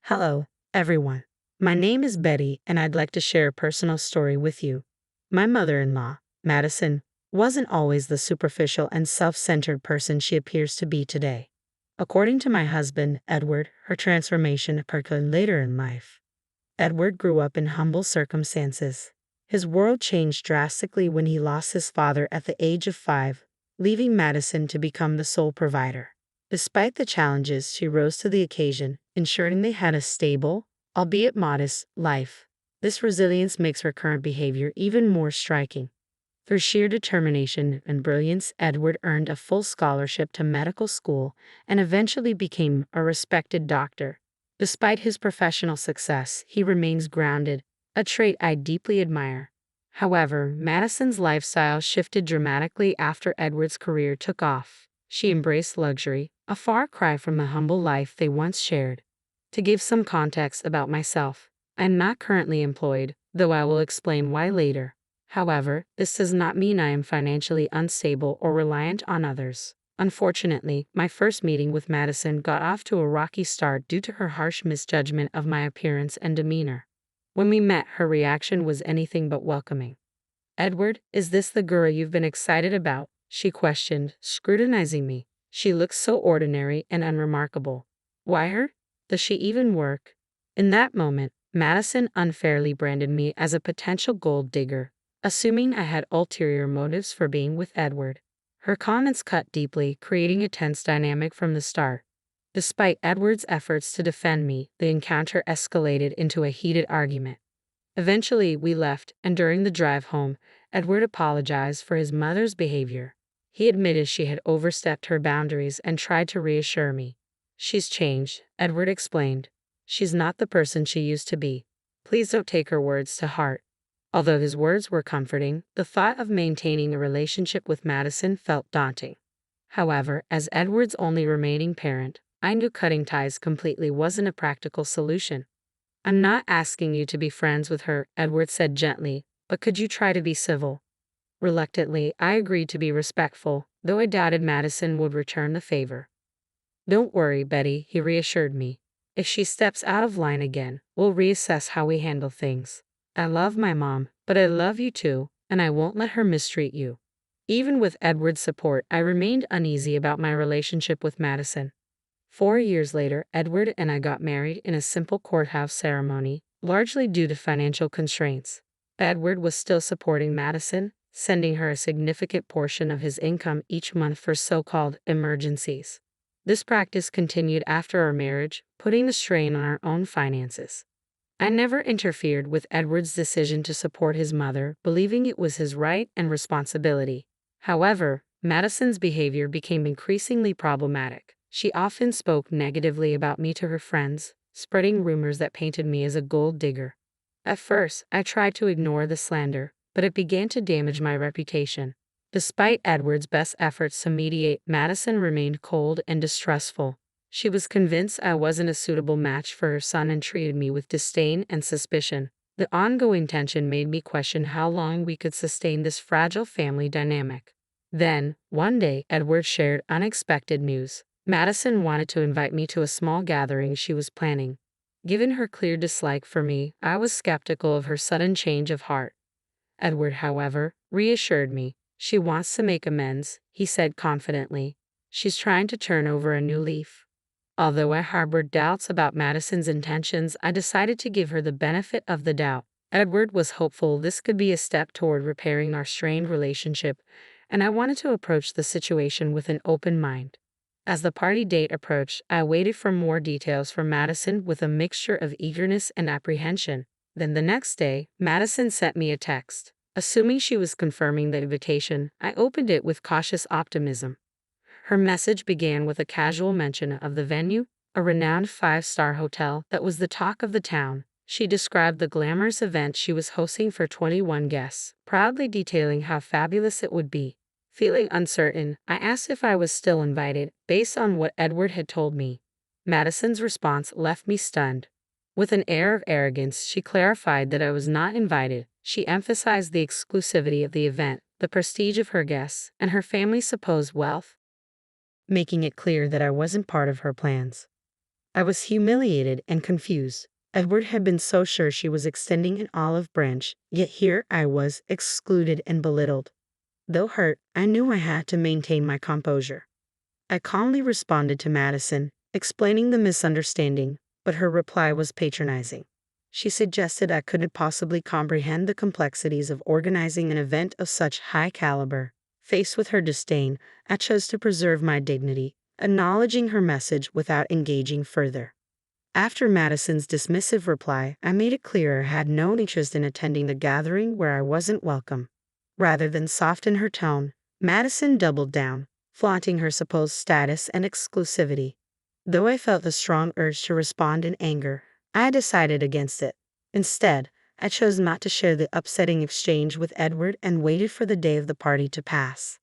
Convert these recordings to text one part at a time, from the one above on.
Hello, everyone. My name is Betty, and I'd like to share a personal story with you. My mother in law, Madison, wasn't always the superficial and self centered person she appears to be today. According to my husband, Edward, her transformation occurred later in life. Edward grew up in humble circumstances. His world changed drastically when he lost his father at the age of 5, leaving Madison to become the sole provider. Despite the challenges, she rose to the occasion, ensuring they had a stable, albeit modest, life. This resilience makes her current behavior even more striking. Through sheer determination and brilliance, Edward earned a full scholarship to medical school and eventually became a respected doctor. Despite his professional success, he remains grounded, a trait I deeply admire. However, Madison's lifestyle shifted dramatically after Edward's career took off. She embraced luxury, a far cry from the humble life they once shared. To give some context about myself, I am not currently employed, though I will explain why later. However, this does not mean I am financially unstable or reliant on others. Unfortunately, my first meeting with Madison got off to a rocky start due to her harsh misjudgment of my appearance and demeanor. When we met, her reaction was anything but welcoming. "Edward, is this the girl you've been excited about?" she questioned, scrutinizing me. "She looks so ordinary and unremarkable. Why her? Does she even work?" In that moment, Madison unfairly branded me as a potential gold digger, assuming I had ulterior motives for being with Edward. Her comments cut deeply, creating a tense dynamic from the start. Despite Edward's efforts to defend me, the encounter escalated into a heated argument. Eventually, we left, and during the drive home, Edward apologized for his mother's behavior. He admitted she had overstepped her boundaries and tried to reassure me. "She's changed," Edward explained. "She's not the person she used to be. Please don't take her words to heart." Although his words were comforting, the thought of maintaining a relationship with Madison felt daunting. However, as Edward's only remaining parent, I knew cutting ties completely wasn't a practical solution. "I'm not asking you to be friends with her," Edward said gently, "but could you try to be civil?" Reluctantly, I agreed to be respectful, though I doubted Madison would return the favor. "Don't worry, Betty," he reassured me. "If she steps out of line again, we'll reassess how we handle things. I love my mom, but I love you too, and I won't let her mistreat you." Even with Edward's support, I remained uneasy about my relationship with Madison. 4 years later, Edward and I got married in a simple courthouse ceremony, largely due to financial constraints. Edward was still supporting Madison, sending her a significant portion of his income each month for so-called emergencies. This practice continued after our marriage, putting the strain on our own finances. I never interfered with Edward's decision to support his mother, believing it was his right and responsibility. However, Madison's behavior became increasingly problematic. She often spoke negatively about me to her friends, spreading rumors that painted me as a gold digger. At first, I tried to ignore the slander, but it began to damage my reputation. Despite Edward's best efforts to mediate, Madison remained cold and distrustful. She was convinced I wasn't a suitable match for her son and treated me with disdain and suspicion. The ongoing tension made me question how long we could sustain this fragile family dynamic. Then, one day, Edward shared unexpected news. Madison wanted to invite me to a small gathering she was planning. Given her clear dislike for me, I was skeptical of her sudden change of heart. Edward, however, reassured me. "She wants to make amends," he said confidently. "She's trying to turn over a new leaf." Although I harbored doubts about Madison's intentions, I decided to give her the benefit of the doubt. Edward was hopeful this could be a step toward repairing our strained relationship, and I wanted to approach the situation with an open mind. As the party date approached, I waited for more details from Madison with a mixture of eagerness and apprehension. Then the next day, Madison sent me a text. Assuming she was confirming the invitation, I opened it with cautious optimism. Her message began with a casual mention of the venue, a renowned five-star hotel that was the talk of the town. She described the glamorous event she was hosting for 21 guests, proudly detailing how fabulous it would be. Feeling uncertain, I asked if I was still invited, based on what Edward had told me. Madison's response left me stunned. With an air of arrogance, she clarified that I was not invited. She emphasized the exclusivity of the event, the prestige of her guests, and her family's supposed wealth, making it clear that I wasn't part of her plans. I was humiliated and confused. Edward had been so sure she was extending an olive branch, yet here I was, excluded and belittled. Though hurt, I knew I had to maintain my composure. I calmly responded to Madison, explaining the misunderstanding, but her reply was patronizing. She suggested I couldn't possibly comprehend the complexities of organizing an event of such high caliber. Faced with her disdain, I chose to preserve my dignity, acknowledging her message without engaging further. After Madison's dismissive reply, I made it clear I had no interest in attending the gathering where I wasn't welcome. Rather than soften her tone, Madison doubled down, flaunting her supposed status and exclusivity. Though I felt a strong urge to respond in anger, I decided against it. Instead, I chose not to share the upsetting exchange with Edward and waited for the day of the party to pass.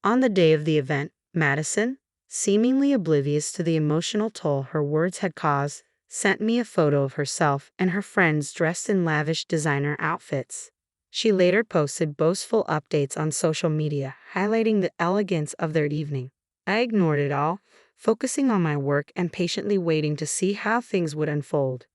On the day of the event, Madison, seemingly oblivious to the emotional toll her words had caused, sent me a photo of herself and her friends dressed in lavish designer outfits. She later posted boastful updates on social media, highlighting the elegance of their evening. I ignored it all, focusing on my work and patiently waiting to see how things would unfold.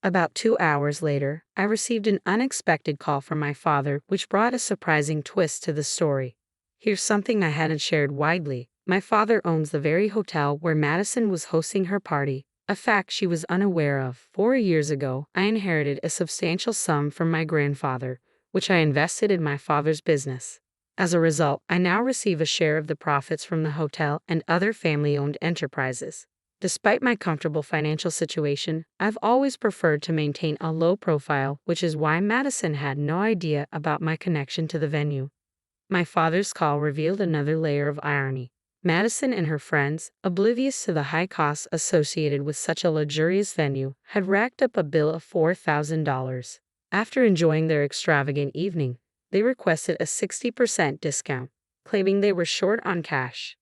About 2 hours later, I received an unexpected call from my father, which brought a surprising twist to the story. Here's something I hadn't shared widely. My father owns the very hotel where Madison was hosting her party, a fact she was unaware of. 4 years ago, I inherited a substantial sum from my grandfather, which I invested in my father's business. As a result, I now receive a share of the profits from the hotel and other family-owned enterprises. Despite my comfortable financial situation, I've always preferred to maintain a low profile, which is why Madison had no idea about my connection to the venue. My father's call revealed another layer of irony. Madison and her friends, oblivious to the high costs associated with such a luxurious venue, had racked up a bill of $4,000. After enjoying their extravagant evening, they requested a 60% discount, claiming they were short on cash.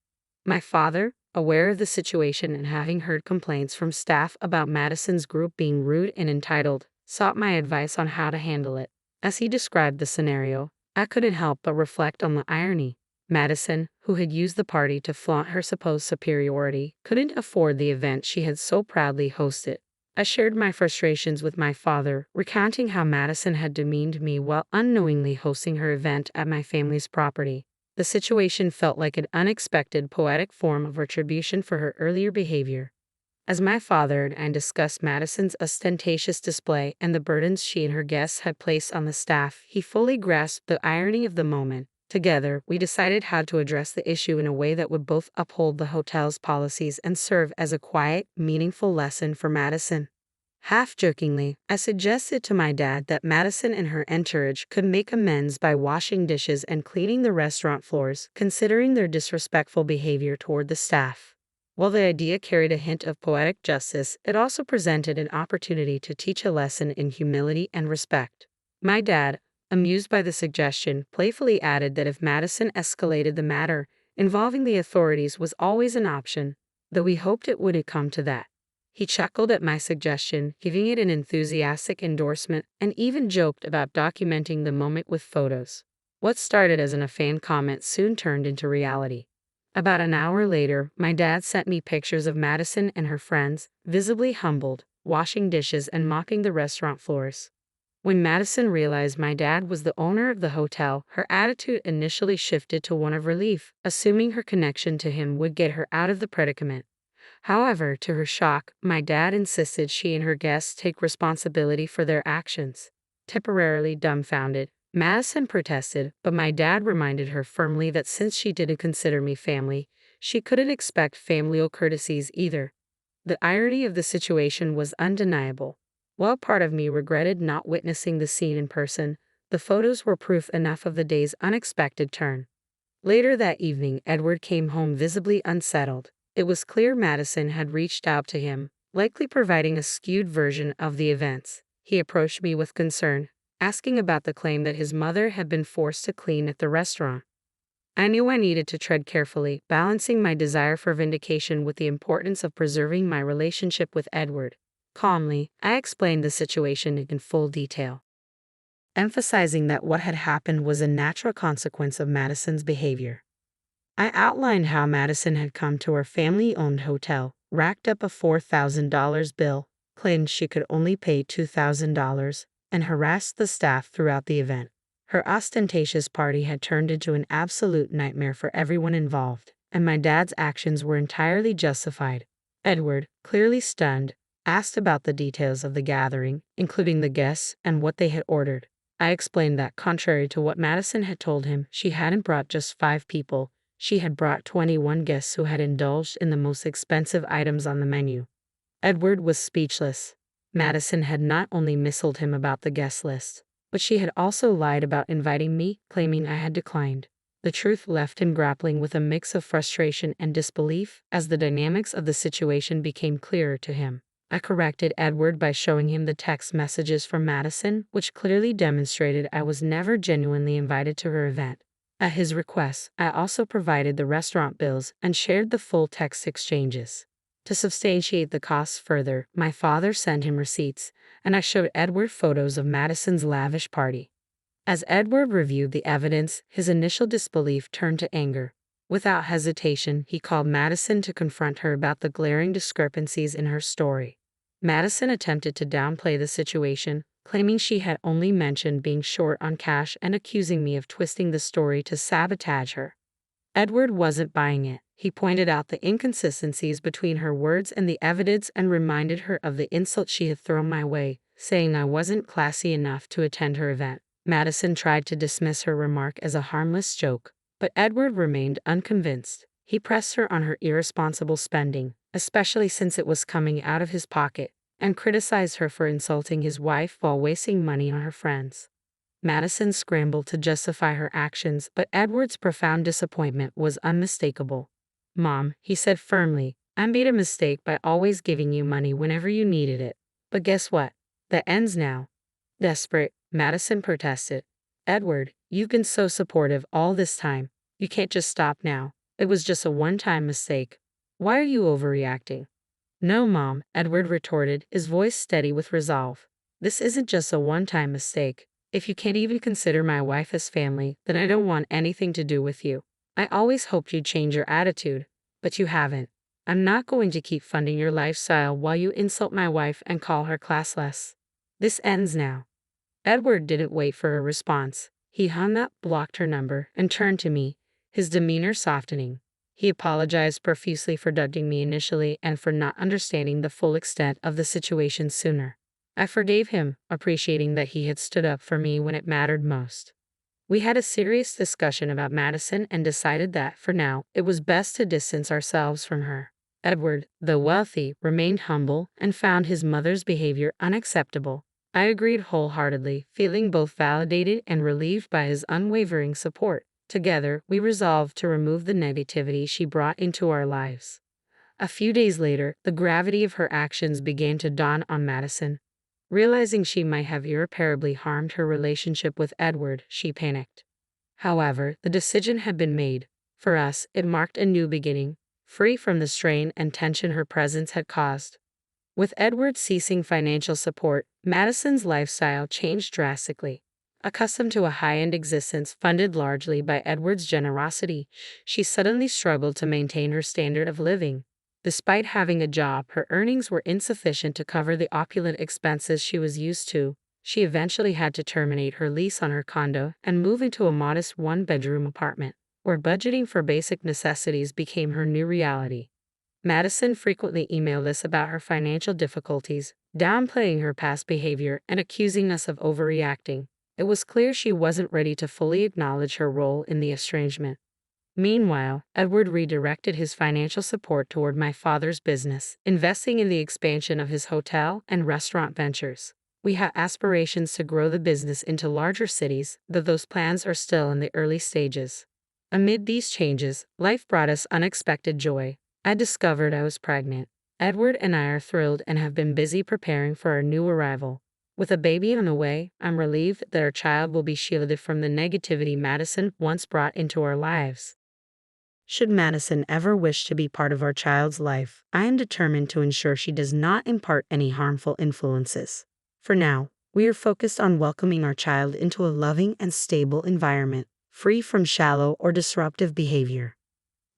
My father, aware of the situation and having heard complaints from staff about Madison's group being rude and entitled, sought my advice on how to handle it. As he described the scenario, I couldn't help but reflect on the irony. Madison, who had used the party to flaunt her supposed superiority, couldn't afford the event she had so proudly hosted. I shared my frustrations with my father, recounting how Madison had demeaned me while unknowingly hosting her event at my family's property. The situation felt like an unexpected poetic form of retribution for her earlier behavior. As my father and I discussed Madison's ostentatious display and the burdens she and her guests had placed on the staff, he fully grasped the irony of the moment. Together, we decided how to address the issue in a way that would both uphold the hotel's policies and serve as a quiet, meaningful lesson for Madison. Half-jokingly, I suggested to my dad that Madison and her entourage could make amends by washing dishes and cleaning the restaurant floors, considering their disrespectful behavior toward the staff. While the idea carried a hint of poetic justice, it also presented an opportunity to teach a lesson in humility and respect. My dad, amused by the suggestion, playfully added that if Madison escalated the matter, involving the authorities was always an option, though we hoped it wouldn't come to that. He chuckled at my suggestion, giving it an enthusiastic endorsement, and even joked about documenting the moment with photos. What started as a fan comment soon turned into reality. About an hour later, my dad sent me pictures of Madison and her friends, visibly humbled, washing dishes and mopping the restaurant floors. When Madison realized my dad was the owner of the hotel, her attitude initially shifted to one of relief, assuming her connection to him would get her out of the predicament. However, to her shock, my dad insisted she and her guests take responsibility for their actions. Temporarily dumbfounded, Madison protested, but my dad reminded her firmly that since she didn't consider me family, she couldn't expect familial courtesies either. The irony of the situation was undeniable. While part of me regretted not witnessing the scene in person, the photos were proof enough of the day's unexpected turn. Later that evening, Edward came home visibly unsettled. It was clear Madison had reached out to him, likely providing a skewed version of the events. He approached me with concern, asking about the claim that his mother had been forced to clean at the restaurant. I knew I needed to tread carefully, balancing my desire for vindication with the importance of preserving my relationship with Edward. Calmly, I explained the situation in full detail, emphasizing that what had happened was a natural consequence of Madison's behavior. I outlined how Madison had come to her family-owned hotel, racked up a $4,000 bill, claimed she could only pay $2,000, and harassed the staff throughout the event. Her ostentatious party had turned into an absolute nightmare for everyone involved, and my dad's actions were entirely justified. Edward, clearly stunned, asked about the details of the gathering, including the guests and what they had ordered. I explained that, contrary to what Madison had told him, she hadn't brought just 5 people. She had brought 21 guests who had indulged in the most expensive items on the menu. Edward was speechless. Madison had not only misled him about the guest list, but she had also lied about inviting me, claiming I had declined. The truth left him grappling with a mix of frustration and disbelief as the dynamics of the situation became clearer to him. I corrected Edward by showing him the text messages from Madison, which clearly demonstrated I was never genuinely invited to her event. At his request, I also provided the restaurant bills and shared the full text exchanges. To substantiate the costs further, my father sent him receipts, and I showed Edward photos of Madison's lavish party. As Edward reviewed the evidence, his initial disbelief turned to anger. Without hesitation, he called Madison to confront her about the glaring discrepancies in her story. Madison attempted to downplay the situation, claiming she had only mentioned being short on cash and accusing me of twisting the story to sabotage her. Edward wasn't buying it. He pointed out the inconsistencies between her words and the evidence and reminded her of the insult she had thrown my way, saying I wasn't classy enough to attend her event. Madison tried to dismiss her remark as a harmless joke, but Edward remained unconvinced. He pressed her on her irresponsible spending, especially since it was coming out of his pocket, and criticized her for insulting his wife while wasting money on her friends. Madison scrambled to justify her actions, but Edward's profound disappointment was unmistakable. "Mom," he said firmly, "I made a mistake by always giving you money whenever you needed it. But guess what? That ends now." Desperate, Madison protested. "Edward, you've been so supportive all this time. You can't just stop now. It was just a one-time mistake. Why are you overreacting?" "No, Mom," Edward retorted, his voice steady with resolve. "This isn't just a one-time mistake. If you can't even consider my wife as family, then I don't want anything to do with you. I always hoped you'd change your attitude, but you haven't. I'm not going to keep funding your lifestyle while you insult my wife and call her classless. This ends now." Edward didn't wait for a response. He hung up, blocked her number, and turned to me, his demeanor softening. He apologized profusely for ducking me initially and for not understanding the full extent of the situation sooner. I forgave him, appreciating that he had stood up for me when it mattered most. We had a serious discussion about Madison and decided that, for now, it was best to distance ourselves from her. Edward, though wealthy, remained humble and found his mother's behavior unacceptable. I agreed wholeheartedly, feeling both validated and relieved by his unwavering support. Together, we resolved to remove the negativity she brought into our lives. A few days later, the gravity of her actions began to dawn on Madison. Realizing she might have irreparably harmed her relationship with Edward, she panicked. However, the decision had been made. For us, it marked a new beginning, free from the strain and tension her presence had caused. With Edward ceasing financial support, Madison's lifestyle changed drastically. Accustomed to a high-end existence funded largely by Edward's generosity, she suddenly struggled to maintain her standard of living. Despite having a job, her earnings were insufficient to cover the opulent expenses she was used to. She eventually had to terminate her lease on her condo and move into a modest one-bedroom apartment, where budgeting for basic necessities became her new reality. Madison frequently emailed us about her financial difficulties, downplaying her past behavior and accusing us of overreacting. It was clear she wasn't ready to fully acknowledge her role in the estrangement. Meanwhile, Edward redirected his financial support toward my father's business, investing in the expansion of his hotel and restaurant ventures. We had aspirations to grow the business into larger cities, though those plans are still in the early stages. Amid these changes, life brought us unexpected joy. I discovered I was pregnant. Edward and I are thrilled and have been busy preparing for our new arrival. With a baby on the way, I'm relieved that our child will be shielded from the negativity Madison once brought into our lives. Should Madison ever wish to be part of our child's life, I am determined to ensure she does not impart any harmful influences. For now, we are focused on welcoming our child into a loving and stable environment, free from shallow or disruptive behavior.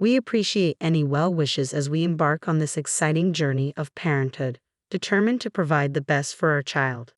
We appreciate any well wishes as we embark on this exciting journey of parenthood, determined to provide the best for our child.